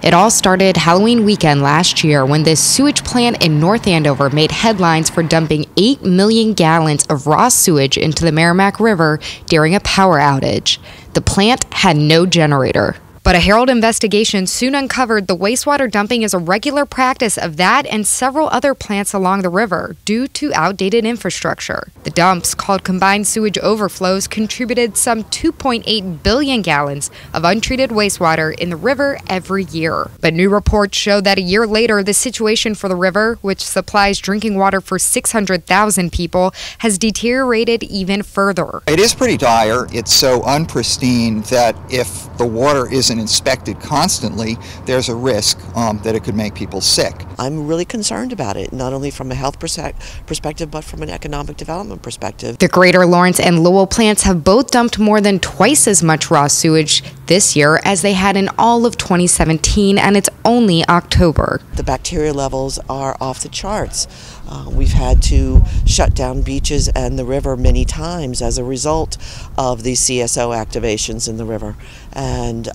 It all started Halloween weekend last year when this sewage plant in North Andover made headlines for dumping 8 million gallons of raw sewage into the Merrimack River during a power outage. The plant had no generator. But a Herald investigation soon uncovered the wastewater dumping is a regular practice of that and several other plants along the river due to outdated infrastructure. The dumps, called combined sewage overflows, contributed some 2.8 billion gallons of untreated wastewater in the river every year. But new reports show that a year later, the situation for the river, which supplies drinking water for 600,000 people, has deteriorated even further. It is pretty dire. It's so unpristine that if the water isn't inspected constantly, there's a risk that it could make people sick. I'm really concerned about it, not only from a health perspective, but from an economic development perspective. The Greater Lawrence and Lowell plants have both dumped more than twice as much raw sewage this year as they had in all of 2017, and it's only October. The bacteria levels are off the charts. We've had to shut down beaches and the river many times as a result of these CSO activations in the river, and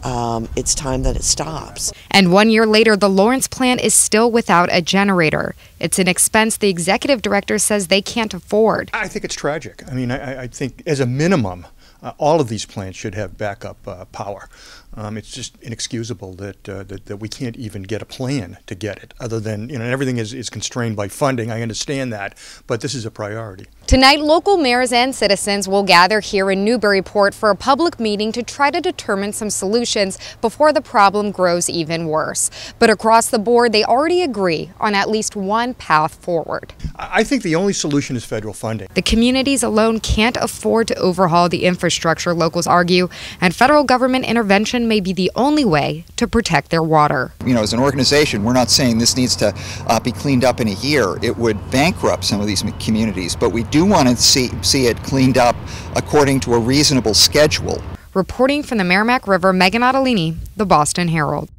it's time that it stops. And 1 year later, the Lawrence plant is still without a generator. It's an expense the executive director says they can't afford. I think it's tragic. I mean, I think as a minimum, all of these plants should have backup power. It's just inexcusable that we can't even get a plan to get it, other than, everything is constrained by funding. I understand that, but this is a priority. Tonight, local mayors and citizens will gather here in Newburyport for a public meeting to try to determine some solutions before the problem grows even worse. But across the board, they already agree on at least one path forward. I think the only solution is federal funding. The communities alone can't afford to overhaul the infrastructure, locals argue, and federal government intervention may be the only way to protect their water. As an organization, we're not saying this needs to be cleaned up in a year. It would bankrupt some of these communities, but we do want to see it cleaned up according to a reasonable schedule. Reporting from the Merrimack River, Meghan Ottolini, the Boston Herald.